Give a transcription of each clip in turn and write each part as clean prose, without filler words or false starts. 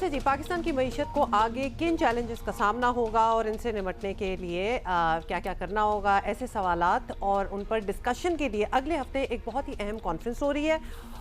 اچھا جی، پاکستان کی معیشت کو آگے کن چیلنجز کا سامنا ہوگا اور ان سے نمٹنے کے لیے کیا کیا کرنا ہوگا، ایسے سوالات اور ان پر ڈسکشن کے لیے اگلے ہفتے ایک بہت ہی اہم کانفرنس ہو رہی ہے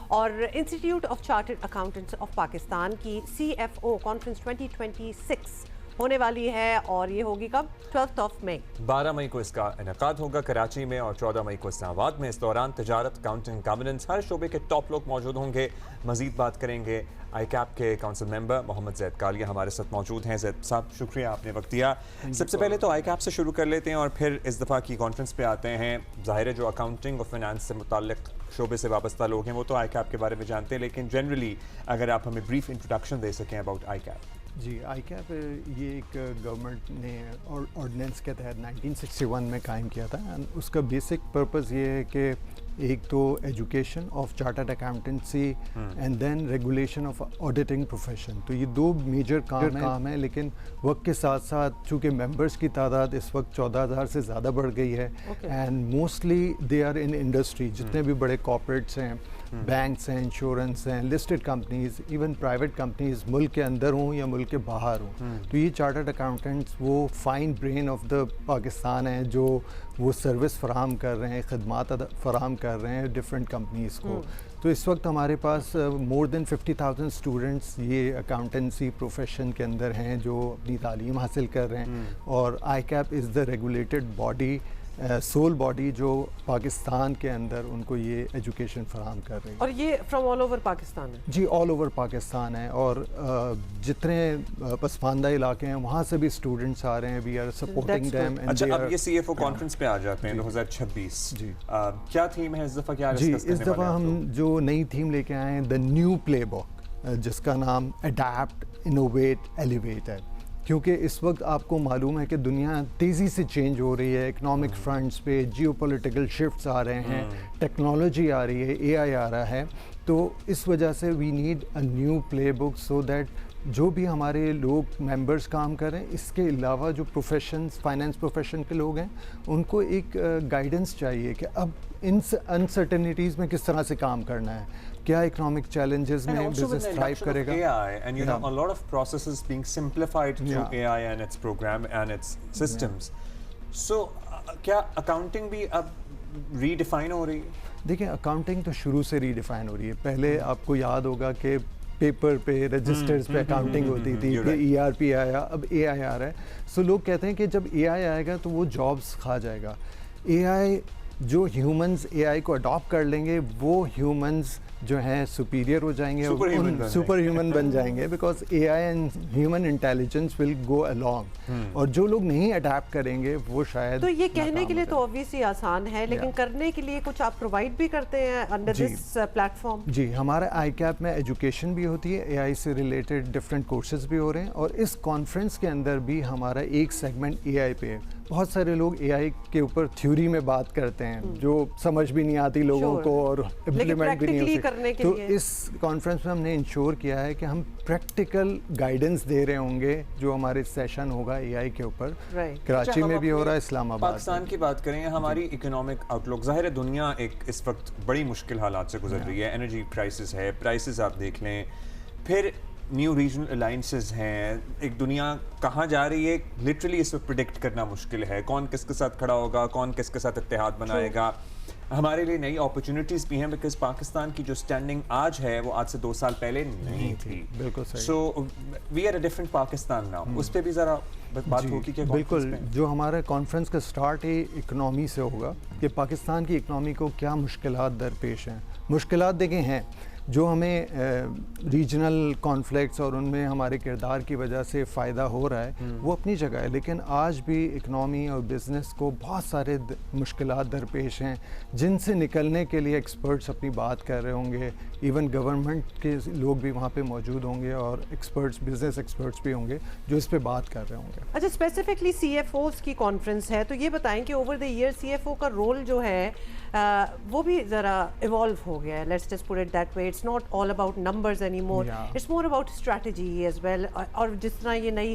اور institute of chartered accountants of Pakistan کی CFO کانفرنس 2026 ہونے والی ہے اور یہ ہوگی کب؟ 12 مئی 12 مئی کو اس کا انعقاد ہوگا کراچی میں اور 14 مئی کو اسلام آباد میں۔ اس دوران تجارت، اکاؤنٹنگ، گورننس، ہر شعبے کے ٹاپ لوگ موجود ہوں گے۔ مزید بات کریں گے ICAP کے کونسل ممبر محمد زید کالیہ ہمارے ساتھ موجود ہیں۔ زید صاحب شکریہ آپ نے وقت دیا۔ سب سے پہلے تو ICAP سے شروع کر لیتے ہیں اور پھر اس دفعہ کی کانفرنس پہ آتے ہیں۔ ظاہر ہے جو اکاؤنٹنگ اور فائنانس سے متعلق شعبے سے وابستہ لوگ ہیں وہ تو ICAP کے بارے میں جانتے ہیں، لیکن جنرلی اگر آپ ہمیں بریف انٹروڈکشن دے سکیں اباؤٹ ICAP۔ جی، ICAP یہ ایک گورنمنٹ نے آرڈیننس کے تحت 1961 میں قائم کیا تھا۔ اس کا بیسک پرپز یہ ہے کہ ایک تو education of chartered accountancy and then regulation of auditing profession, تو یہ دو میجر کام ہیں، لیکن وقت کے ساتھ ساتھ چونکہ ممبرس کی تعداد اس وقت 14,000 سے زیادہ بڑھ گئی ہے and mostly they are in industry, جتنے بھی بڑے کارپوریٹس ہیں، بینکس ہیں، انشورنس ہیں، listed companies, even private companies ملک کے اندر ہوں یا ملک کے باہر ہوں، تو یہ چارٹرڈ اکاؤنٹنٹس وہ fine brain of the Pakistan ہیں جو وہ سروس فراہم کر رہے ہیں، خدمات فراہم کر رہے ہیں ڈفرینٹ کمپنیز کو۔ تو اس وقت ہمارے پاس مور دین 50,000 اسٹوڈنٹس یہ اکاؤنٹنسی پروفیشن کے اندر ہیں جو اپنی تعلیم حاصل کر رہے ہیں، اور ICAP از دا ریگولیٹڈ باڈی، سول باڈی جو پاکستان کے اندر ان کو یہ ایجوکیشن فراہم کر رہی ہے۔ اور یہ فرام آل اوور پاکستان ہے؟ جی، آل اوور پاکستان ہے، اور جتنے پسماندہ علاقے ہیں وہاں سے بھی اسٹوڈنٹس آ رہے ہیں، وی آر سپورٹنگ دیم۔ اچھا، اب یہ CFO کانفرنس پہ آ جاتے ہیں 2026، جی کیا تھیم ہے اس دفعہ؟ کیا جی، اس دفعہ ہم جو نئی تھیم لے کے آئے ہیں دا نیو پلے بک، جس کا نام اڈیپٹ، انوویٹ، ایلیویٹ ہے، کیونکہ اس وقت آپ کو معلوم ہے کہ دنیا تیزی سے چینج ہو رہی ہے، اکنامک فرنٹس پہ جیو پولیٹیکل شفٹس آ رہے ہیں، ٹیکنالوجی آ رہی ہے، AI آ رہا ہے، تو اس وجہ سے we need a new playbook so that جو بھی ہمارے لوگ ممبرس کام کریں، اس کے علاوہ جو پروفیشنز، فائنینس پروفیشن کے لوگ ہیں، ان کو ایک گائیڈنس چاہیے کہ اب ان انسرٹنٹیز میں کس طرح سے کام کرنا ہے، کیا اکنامک چیلنجز میں بزنس تھرائیو کرے گا۔ AI and you know a lot of processes being simplified through AI and its program and its systems. So کیا اکاؤنٹنگ بھی اب ریڈیفائن ہو رہی ہے؟ دیکھیں، اکاؤنٹنگ تو شروع سے ریڈیفائن ہو رہی ہے۔ پہلے آپ کو یاد ہوگا کہ پیپر پہ، رجسٹرز پہ اکاؤنٹنگ ہوتی تھی، پھر ERP آیا، اب AI آ رہا ہے۔ سو لوگ کہتے ہیں کہ جب AI آئے گا تو وہ جابس کھا جائے گا۔ AI جو ہیومنز AI کو اڈاپٹ کر لیں گے وہ ہیومنز جو ہیں سپیریئر ہو جائیں گے، سپر ہیومن بن جائیں گے، because AI and human intelligence will go along, اور جو لوگ نہیں اڈیپٹ کریں گے وہ شاید۔ تو یہ کہنے کے لیے تو obviously آسان ہے، لیکن کرنے کے لیے کچھ آپ پرووائڈ بھی کرتے ہیں انڈر دس پلیٹ فارم؟ جی، ہمارا ICAP میں ایجوکیشن بھی ہوتی ہے، AI سے ریلیٹڈ ڈفرینٹ کورسز بھی ہو رہے ہیں، اور اس کانفرنس کے اندر بھی ہمارا ایک سیگمنٹ AI پہ ہے۔ بہت سارے لوگ AI کے اوپر تھیوری میں بات کرتے ہیں جو سمجھ بھی نہیں آتی لوگوں کو اور امپلیمنٹ بھی نہیں ہوتی، تو اس کانفرنس میں ہم نے انشور کیا ہے کہ ہم پریکٹیکل گائیڈنس دے رہے ہوں گے جو ہمارے سیشن ہوگا AI کے اوپر، کراچی میں بھی ہو رہا ہے، اسلام آباد۔ پاکستان کی بات کریں، ہماری اکنامک آؤٹ لک، ظاہر ہے دنیا ایک اس وقت بڑی مشکل حالات سے گزر رہی ہے، انرجی کرائسس ہے، پرائسز آپ دیکھ لیں، پھر نیو ریجنل الائنسز ہیں، ایک دنیا کہاں جا رہی ہے لٹرلی اس وقت پریڈکٹ کرنا مشکل ہے، کون کس کے ساتھ کھڑا ہوگا، کون کس کے ساتھ اتحاد بنائے گا۔ ہمارے لیے نئی اپرچونٹیز بھی ہیں، بیکاز پاکستان کی جو اسٹینڈنگ آج ہے وہ آج سے 2 سال پہلے نہیں تھی۔ بالکل صحیح۔ So we are a different Pakistan now, اس پہ بھی ذرا بات ہوگی کہ بالکل، جو ہمارا کانفرنس کا سٹارٹ ہی اکنامی سے ہوگا کہ پاکستان کی اکنامی کو کیا مشکلات درپیش ہیں۔ مشکلات دیکھیں ہیں جو ہمیں ریجنل کانفلکٹس اور ان میں ہمارے کردار کی وجہ سے فائدہ ہو رہا ہے وہ اپنی جگہ ہے، لیکن آج بھی اکنامی اور بزنس کو بہت سارے مشکلات درپیش ہیں جن سے نکلنے کے لیے ایکسپرٹس اپنی بات کر رہے ہوں گے، ایون گورنمنٹ کے لوگ بھی وہاں پہ موجود ہوں گے اور ایکسپرٹس، بزنس ایکسپرٹس بھی ہوں گے جو اس پہ بات کر رہے ہوں گے۔ اچھا، اسپیسیفکلی CFOs کی کانفرنس ہے تو یہ بتائیں کہ اوور دا ایئر CFO کا رول جو ہے وہ بھی ذرا ایوالو ہو گیا ہے، let's just put it that way, it's not all about numbers anymore, it's more about strategy as well, اور جس طرح یہ نئی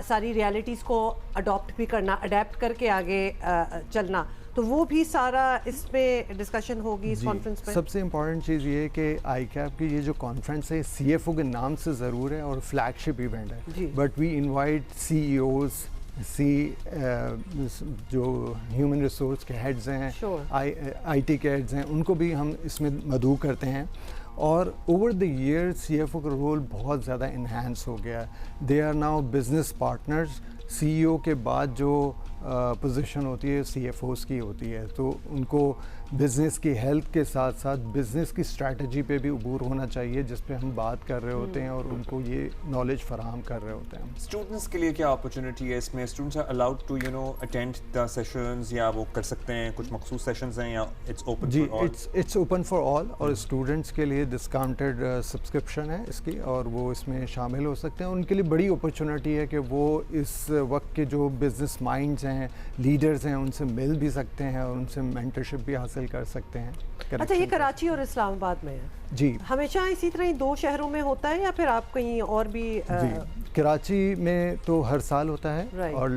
ساری ریالٹیز کو اڈاپٹ بھی کرنا، اڈیپٹ کر کے آگے چلنا، تو وہ بھی سارا اس میں ڈسکشن ہوگی اس جی کانفرنس میں. سب سے امپورٹنٹ چیز یہ ہے کہ آئی کیپ کی یہ جو کانفرنس ہے سی ایف او کے نام سے ضرور ہے اور فلیگ شپ ایونٹ ہے, but we invite C E Os, جو ہیومن ریسورس کے ہیڈز ہیں, آئی ٹی کے ہیڈز ہیں, ان کو بھی ہم اس میں مدعو کرتے ہیں. اور over the year C F O کا رول بہت زیادہ انہینس ہو گیا. They are now business partners. C E O کے بعد جو پوزیشن ہوتی ہے سی ایف اوز کی ہوتی ہے, تو ان کو بزنس کی ہیلتھ کے ساتھ ساتھ بزنس کی اسٹریٹجی پہ بھی عبور ہونا چاہیے, جس پہ ہم بات کر رہے ہوتے ہیں اور ان کو یہ نالج فراہم کر رہے ہوتے ہیں. اسٹوڈنٹس کے لیے کیا اپرچونیٹی ہے اس میں؟ Students are allowed to attend the sessions, یا وہ کر سکتے ہیں کچھ مخصوص سیشنز ہیں, یا اٹس اوپن جی for all? It's open for all, اور اسٹوڈنٹس کے لیے ڈسکاؤنٹیڈ سبسکرپشن ہے اس کی, اور وہ اس میں شامل ہو سکتے ہیں. ان کے لیے بڑی اپرچونیٹی ہے کہ وہ اس وقت کے جو بزنس مائنڈز ہیں, لیڈرز ہیں, ان سے مل بھی سکتے ہیں اور ان سے مینٹرشپ بھی حاصل کر سکتے ہیں. اچھا, یہ کراچی اور اسلام آباد میں ہے جی, ہمیشہ اسی طرح ہی 2 شہروں میں ہوتا ہے, یا پھر آپ کہیں اور بھی؟ جی کراچی میں تو ہر سال ہوتا ہے, اور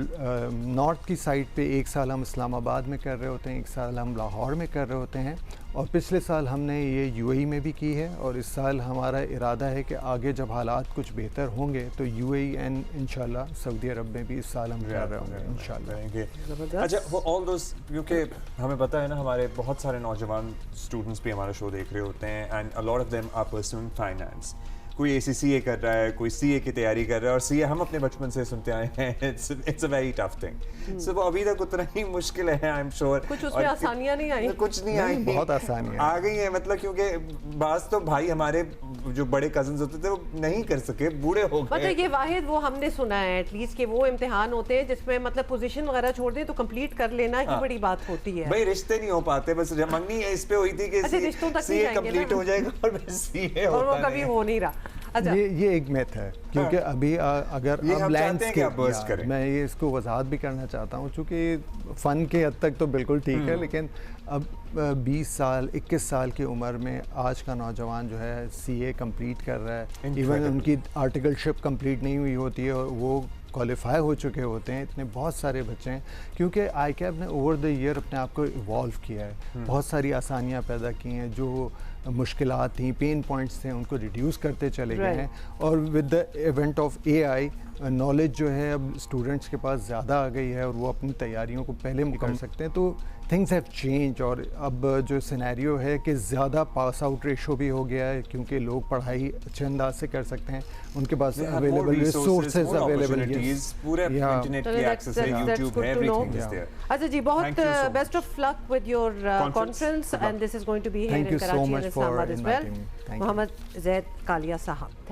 نارتھ کی سائڈ پہ ایک سال ہم اسلام آباد میں کر رہے ہوتے ہیں, ایک سال ہم لاہور میں کر رہے ہوتے ہیں, اور پچھلے سال ہم نے یہ یو اے ای میں بھی کی ہے, اور اس سال ہمارا ارادہ ہے کہ آگے جب حالات کچھ بہتر ہوں گے تو یو اے ای اینڈ انشاءاللہ سعودی عرب میں بھی اس سال ہم کر رہے ہوں گے انشاءاللہ. اچھا, وہ آل دوز, کیونکہ ہمیں پتہ ہے نا ہمارے بہت سارے نوجوان اسٹوڈنٹس بھی ہمارا شو دیکھ رہے ہوتے ہیں, and a lot of them are pursuing finance. کوئی اے سی سی اے کر رہا ہے, کوئی سی اے کی تیاری کر رہا ہے, اور سی اے ہم اپنے بچپن سے سنتے آئے ہیں, it's a very tough thing. So وہ ابھی تک اتنا ہی مشکل ہے, آئی ایم شیور. کچھ اس میں آسانیاں نہیں آئیں؟ کچھ نہیں آئی, بہت آسانیاں آ گئی ہیں. مطلب کیونکہ بعض تو بھائی ہمارے جو بڑے کزنز ہوتے تھے وہ نہیں کر سکے, بوڑھے ہو گئے. مطلب یہ واحد وہ ہم نے سنا ہے ایٹ لیسٹ کہ وہ امتحان ہوتے ہیں جس میں مطلب پوزیشن وغیرہ چھوڑ دیں تو کمپلیٹ کر لینا ہی بڑی بات ہوتی ہے. بھائی رشتے نہیں ہو پاتے, بس منگنی اس پہ ہوئی تھی کہ سی اے کمپلیٹ ہو جائے گا اور سی اے ہوتا ہے, اور وہ کبھی ہو نہیں رہا. یہ ایک میتھ ہے, کیونکہ ابھی اگر اب لینڈسکیپ, میں یہ اس کو وضاحت بھی کرنا چاہتا ہوں, چونکہ فن کے حد تک تو بالکل ٹھیک ہے, لیکن اب 20 سال 21 سال کی عمر میں آج کا نوجوان جو ہے سی اے کمپلیٹ کر رہا ہے, ایون ان کی آرٹیکل شپ کمپلیٹ نہیں ہوئی ہوتی ہے اور وہ کوالیفائی ہو چکے ہوتے ہیں. اتنے بہت سارے بچے ہیں, کیونکہ آئی کیپ نے اوور دا ایئر اپنے آپ کو ایوالو کیا ہے, بہت ساری آسانیاں پیدا کی ہیں, جو مشکلات تھیں, پین پوائنٹس تھے, ان کو ریڈیوس کرتے چلے گئے ہیں. اور with the event of a I knowledge جو ہے اب اسٹوڈنٹس کے پاس زیادہ آ گئی ہے, اور وہ اپنی تیاریوں کو پہلے کر سکتے ہیں. تو تھنگس ہیو چینج, اور اب جو سینیریو ہے کہ زیادہ پاس آؤٹ ریشو بھی ہو گیا ہے, کیونکہ لوگ پڑھائی اچھے انداز سے کر سکتے ہیں, ان کے پاس اویلیبل ریسورسز اویلیبل ہیں, پورے انٹرنیٹ کی ایکسس ہے, یوٹیوب ہے, ایوری تھنگ از دیئر. اچھا جی, بہت best of luck with your conference, and this is going to be here in Karachi and Islamabad as well. محمد زید کالیا صاحب.